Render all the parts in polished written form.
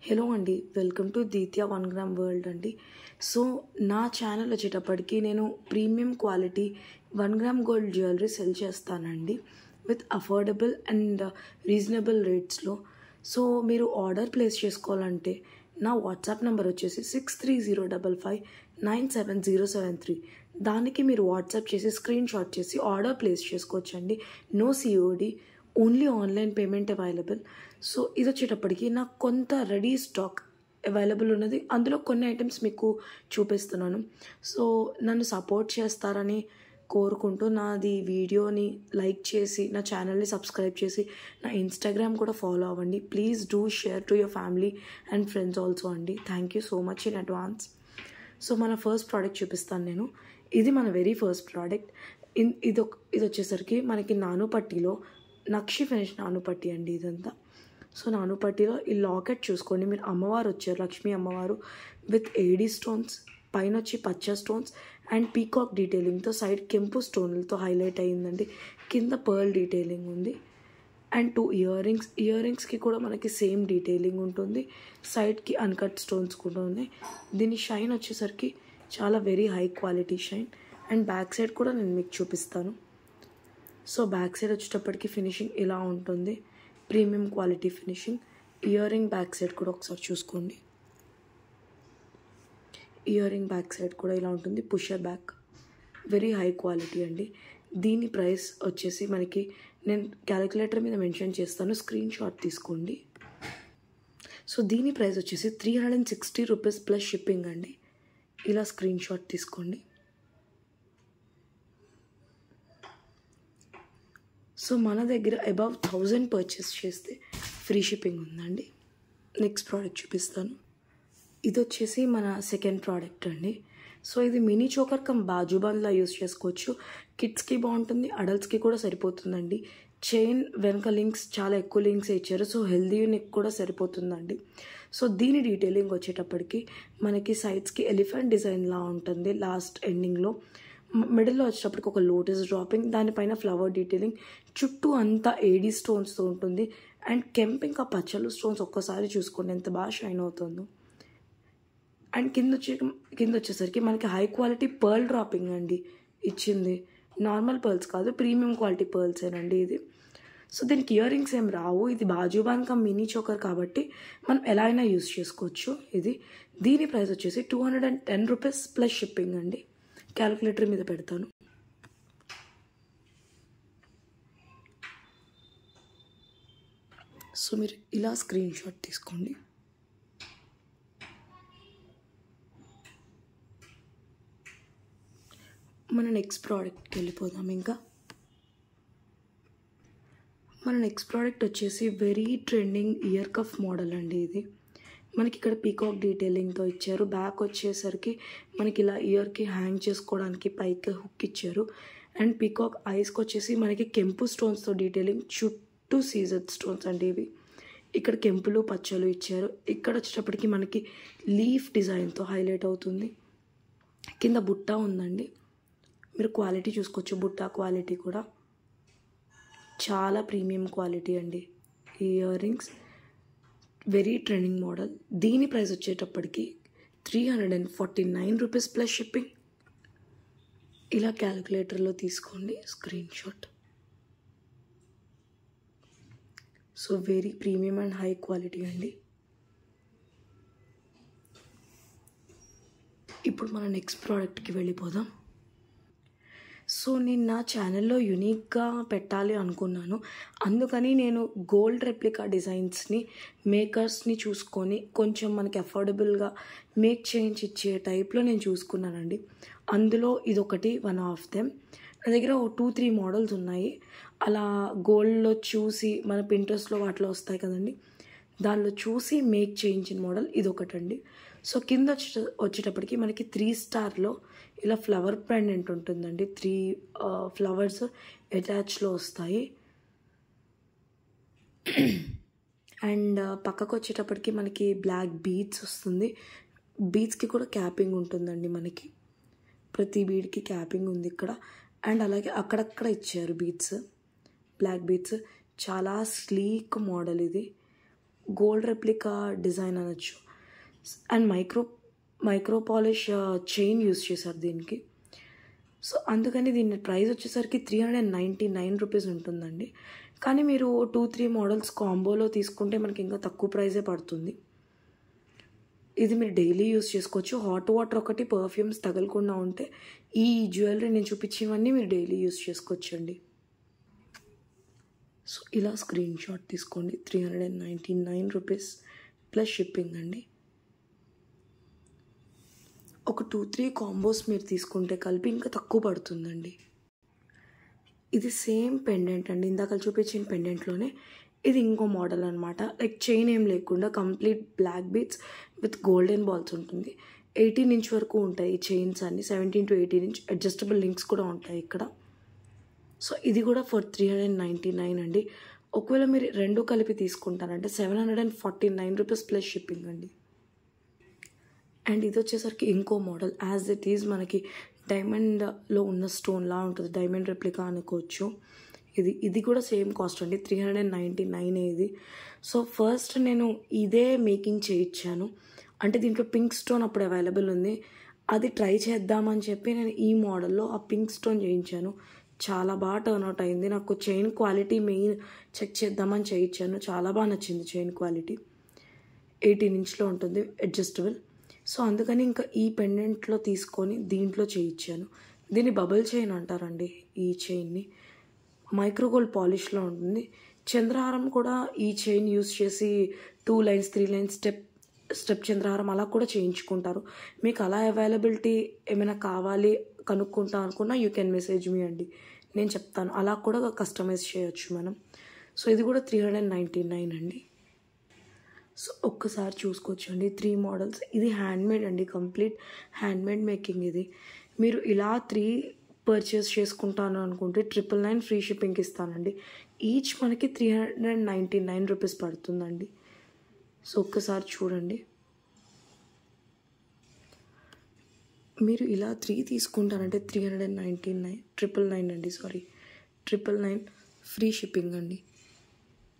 Hello అండి, welcome to దీత్య 1 gram world అండి. సో నా ఛానల్ వచ్చేటప్పటికి నేను premium quality 1 gram gold jewellery sell చేస్తానండి విత్ అఫోర్డబుల్ అండ్ రీజనబుల్ రేట్స్లో. సో మీరు ఆర్డర్ ప్లేస్ చేసుకోవాలంటే నా వాట్సాప్ నెంబర్ వచ్చేసి 6305597073. దానికి మీరు వాట్సాప్ చేసి స్క్రీన్ షాట్ చేసి ఆర్డర్ ప్లేస్ చేసుకోవచ్చండి. No COD, only online payment available. So ఇది వచ్చేటప్పటికి నాకు కొంత రెడీ స్టాక్ అవైలబుల్ ఉన్నది, అందులో కొన్ని ఐటమ్స్ మీకు చూపిస్తున్నాను. సో నన్ను సపోర్ట్ చేస్తారని కోరుకుంటూ నాది వీడియోని లైక్ చేసి నా ఛానల్ని సబ్స్క్రైబ్ చేసి నా ఇన్స్టాగ్రామ్ కూడా ఫాలో అవ్వండి. Please do share to your family and friends also అండి. Thank you so much in advance. So మన ఫస్ట్ ప్రోడక్ట్ చూపిస్తాను నేను. ఇది మన వెరీ ఫస్ట్ ప్రోడక్ట్. ఇది వచ్చేసరికి మనకి నాను పట్టీలో నక్షి ఫినిష్ నాను పట్టీ అండి ఇదంతా. సో నాను పట్టీలో ఈ లాకెట్ చూసుకోండి, మీరు అమ్మవారు వచ్చారు, లక్ష్మీ అమ్మవారు విత్ ఏడీ స్టోన్స్, పైన వచ్చి పచ్చ స్టోన్స్ అండ్ పీకాక్ డీటెయిలింగ్తో, సైడ్ కెంపు స్టోన్లతో హైలైట్ అయ్యిందండి. కింద పర్ల్ డీటెయిలింగ్ ఉంది అండ్ 2 ఇయర్ రింగ్స్కి కూడా మనకి సేమ్ డీటెయిలింగ్ ఉంటుంది. సైడ్కి అన్కట్ స్టోన్స్ కూడా ఉన్నాయి. దీని షైన్ వచ్చేసరికి చాలా very high quality shine. And back side కూడా నేను మీకు చూపిస్తాను. సో బ్యాక్ సైడ్ వచ్చేటప్పటికి ఫినిషింగ్ ఇలా ఉంటుంది, premium quality finishing. Ear ring back side కూడా ఒకసారి చూసుకోండి. ఇయర్ రింగ్ బ్యాక్ సైడ్ కూడా ఇలా ఉంటుంది, pusher back, very high quality అండి. దీని ప్రైస్ వచ్చేసి మనకి నేను క్యాలిక్యులేటర్ మీద మెన్షన్ చేస్తాను, స్క్రీన్ షాట్ తీసుకోండి. సో దీని ప్రైస్ వచ్చేసి 360 రూపీస్ ప్లస్ షిప్పింగ్ అండి. ఇలా స్క్రీన్ షాట్ తీసుకోండి. సో మన దగ్గర అబవ్ 1000 పర్చేస్ చేస్తే ఫ్రీ షిప్పింగ్ ఉందండి. నెక్స్ట్ ప్రోడక్ట్ చూపిస్తాను. ఇది వచ్చేసి మన సెకండ్ ప్రోడక్ట్ అండి. సో ఇది మినీ చోకర్ కమ్ బాజుబంద్లా యూస్ చేసుకోవచ్చు. కిడ్స్కి బాగుంటుంది, అడల్ట్స్కి కూడా సరిపోతుందండి. చైన్ వెనక లింక్స్ చాలా ఎక్కువ లింక్స్ ఇచ్చారు, సో హెల్దీ నెక్ కూడా సరిపోతుందండి. సో దీని డీటెయిలింగ్ వచ్చేటప్పటికి మనకి సైడ్స్కి ఎలిఫెంట్ డిజైన్లా ఉంటుంది. లాస్ట్ ఎండింగ్లో మిడిల్లో వచ్చేటప్పటికి ఒక లోటస్ డ్రాపింగ్, దానిపైన ఫ్లవర్ డీటెయిలింగ్, చుట్టూ అంతా ఏడీ స్టోన్స్తో ఉంటుంది. అండ్ కెంప్ ఇంకా పచ్చలు స్టోన్స్ ఒక్కసారి చూసుకోండి ఎంత బాగా షైన్ అవుతుందో. అండ్ కింద వచ్చేసరికి మనకి హై క్వాలిటీ పర్ల్ డ్రాపింగ్ అండి ఇచ్చింది. నార్మల్ పర్ల్స్ కాదు, ప్రీమియం క్వాలిటీ పర్ల్సేనండి ఇది. సో దీనికి ఇయర్ రింగ్స్ ఏం రావు, ఇది బాజుబాన్ కమ్ మినీ చోకర్ కాబట్టి మనం ఎలా అయినా యూస్ చేసుకోవచ్చు ఇది. దీని ప్రైస్ వచ్చేసి 210 రూపీస్ ప్లస్ షిప్పింగ్ అండి. క్యాలిక్యులేటర్ మీద పెడతాను. సో మీరు ఇలా స్క్రీన్ షాట్ తీసుకోండి. మన నెక్స్ట్ ప్రోడక్ట్కి వెళ్ళిపోదాం. ఇంకా మన నెక్స్ట్ ప్రోడక్ట్ వచ్చేసి very trending ear cuff model అండి. ఇది మనకి ఇక్కడ పీకాక్ డీటెయిలింగ్తో ఇచ్చారు. బ్యాక్ వచ్చేసరికి మనకి ఇలా ఇయర్కి హ్యాంగ్ చేసుకోవడానికి పైకి హుక్ ఇచ్చారు. అండ్ పీకాక్ ఐస్కి వచ్చేసి మనకి కెంపు స్టోన్స్తో డీటెయిలింగ్, చుట్టూ సీజర్ స్టోన్స్ అండి ఇవి. ఇక్కడ కెంపులు పచ్చలు ఇచ్చారు. ఇక్కడ వచ్చేటప్పటికి మనకి లీఫ్ డిజైన్తో హైలైట్ అవుతుంది. కింద బుట్ట ఉందండి, మీరు క్వాలిటీ చూసుకోవచ్చు. బుట్ట క్వాలిటీ కూడా చాలా ప్రీమియం క్వాలిటీ అండి. ఈ ear rings very trending model. దీని ప్రైస్ వచ్చేటప్పటికి 349 రూపీస్ ప్లస్ షిప్పింగ్. ఇలా క్యాలిక్యులేటర్లో తీసుకోండి screen shot. So very premium and high quality అండి. ఇప్పుడు మన నెక్స్ట్ ప్రోడక్ట్కి వెళ్ళిపోదాం. సో నేను నా ఛానల్లో యూనిక్గా పెట్టాలి అనుకున్నాను, అందుకని నేను గోల్డ్ రెప్లికా డిజైన్స్ని మేకర్స్ని చూసుకొని కొంచెం మనకి అఫోర్డబుల్గా మేక్ చేయించి ఇచ్చే టైప్లో నేను చూసుకున్నానండి. అందులో ఇదొకటి వన్ ఆఫ్ దెమ్. నా దగ్గర 2-3 మోడల్స్ ఉన్నాయి. అలా గోల్డ్లో చూసి మన పింట్రెస్ట్లో వాటిలో వస్తాయి కదండి, దానిలో చూసి మేక్ చేయించిన మోడల్ ఇదొకటండి. సో కింద వచ్చేటప్పటికి మనకి 3 స్టార్లో ఇలా ఫ్లవర్ పెండెంట్ ఉంటుందండి. 3 ఫ్లవర్స్ అటాచ్లో వస్తాయి. అండ్ పక్కకు వచ్చేటప్పటికి మనకి బ్లాక్ బీడ్స్ వస్తుంది. బీడ్స్కి కూడా క్యాపింగ్ ఉంటుందండి. మనకి ప్రతి బీడ్కి క్యాపింగ్ ఉంది ఇక్కడ. అండ్ అలాగే అక్కడక్కడ ఇచ్చారు బీడ్స్, బ్లాక్ బీడ్స్. చాలా స్లీక్ మోడల్ ఇది. గోల్డ్ రెప్లికా డిజైన్ అనొచ్చు. And micro polish chain use చేశారు దీనికి. సో అందుకని దీని ప్రైస్ వచ్చేసరికి 399 రూపీస్ ఉంటుందండి. కానీ మీరు 2-3 మోడల్స్ కాంబోలో తీసుకుంటే మనకి ఇంకా తక్కువ ప్రైజే పడుతుంది. ఇది మీరు డైలీ యూస్ చేసుకోవచ్చు. హాట్ వాటర్ ఒకటి పర్ఫ్యూమ్స్ తగలకుండా ఉంటే ఈ జ్యువెలరీ నేను చూపించినవన్నీ మీరు డైలీ యూస్ చేసుకోవచ్చండి. సో ఇలా స్క్రీన్ షాట్ తీసుకోండి. 399 రూపీస్ ప్లస్ షిప్పింగ్ అండి. ఒక 2-3 కాంబోస్ మీరు తీసుకుంటే కలిపి ఇంకా తక్కువ పడుతుందండి. ఇది సేమ్ పెండెంట్ అండి, ఇందాక చూపించిన పెండెంట్లోనే ఇది ఇంకో మోడల్ అనమాట. లైక్ చైన్ ఏం లేకుండా complete black beads with golden balls ఉంటుంది. 18 ఇంచ్ వరకు ఉంటాయి ఈ చైన్స్ అన్ని. 17 to 18 ఇంచ్ అడ్జస్టబుల్ లింక్స్ కూడా ఉంటాయి ఇక్కడ. సో ఇది కూడా ఫర్ 399 అండి. ఒకవేళ మీరు రెండు కలిపి తీసుకుంటారంటే 749 రూపీస్ ప్లస్ షిప్పింగ్ అండి. అండ్ ఇది వచ్చేసరికి ఇంకో మోడల్. యాజ్ ఇట్ ఈజ్ మనకి డైమండ్లో ఉన్న స్టోన్లా ఉంటుంది, డైమండ్ రెప్లికా అనుకోవచ్చు. ఇది కూడా సేమ్ కాస్ట్ అండి, 399 ఇది. సో ఫస్ట్ నేను ఇదే మేకింగ్ చేయించాను. అంటే దీంట్లో పింక్ స్టోన్ అప్పుడు అవైలబుల్ ఉంది, అది ట్రై చేద్దామని చెప్పి నేను ఈ మోడల్లో ఆ పింక్ స్టోన్ చేయించాను. చాలా బాగా టర్న్అవుట్ అయింది. నాకు చైన్ క్వాలిటీ మెయిన్ చెక్ చేద్దామని చేయించాను. చాలా బాగా నచ్చింది చైన్ క్వాలిటీ. 18 ఇంచ్లో ఉంటుంది అడ్జస్టబుల్. సో అందుకని ఇంకా ఈ పెండెంట్లో తీసుకొని దీంట్లో చేయించాను. దీన్ని బబుల్ చైన్ అంటారండి. ఈ చైన్ని మైక్రోగోల్డ్ పాలిష్లో ఉంటుంది. చంద్రహారం కూడా ఈ చైన్ యూస్ చేసి 2 లైన్స్ 3 లైన్స్ స్టెప్ చంద్రహారం అలా కూడా చేయించుకుంటారు. మీకు అలా అవైలబిలిటీ ఏమైనా కావాలి కనుక్కుంటా అనుకున్నా యూ కెన్ మెసేజ్ మీ అండి, నేను చెప్తాను. అలా కూడా కస్టమైజ్ చేయొచ్చు మనం. సో ఇది కూడా 399 అండి. సో ఒక్కసారి చూసుకోవచ్చండి 3 మోడల్స్. ఇది హ్యాండ్మేడ్ అండి, కంప్లీట్ హ్యాండ్మేడ్ మేకింగ్ ఇది. మీరు ఇలా 3 పర్చేస్ చేసుకుంటాను అనుకుంటే 999 ఫ్రీ షిప్పింగ్కి ఇస్తానండి. ఈచ్ మనకి 399 రూపీస్ పడుతుందండి. సో ఒక్కసారి చూడండి. మీరు ఇలా 3 తీసుకుంటానంటే 999 అండి, 999 ఫ్రీ షిప్పింగ్ అండి.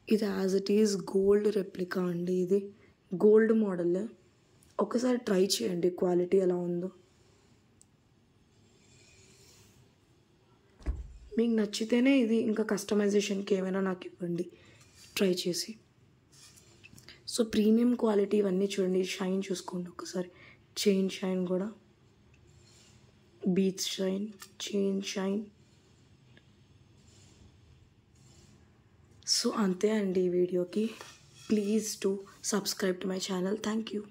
ఇది as it is gold replica అండి. ఇది గోల్డ్ మోడల్. ఒకసారి ట్రై చేయండి క్వాలిటీ ఎలా ఉందో. మీకు నచ్చితేనే ఇది, ఇంకా కస్టమైజేషన్కి ఏమైనా నాకు ఇవ్వండి ట్రై చేసి. సో ప్రీమియం క్వాలిటీ ఇవన్నీ చూడండి. షైన్ చూసుకోండి ఒకసారి. చైన్ షైన్ కూడా, beach shine, chain shine. So అంతే అండి ఈ వీడియోకి. Please to subscribe to my channel. Thank you.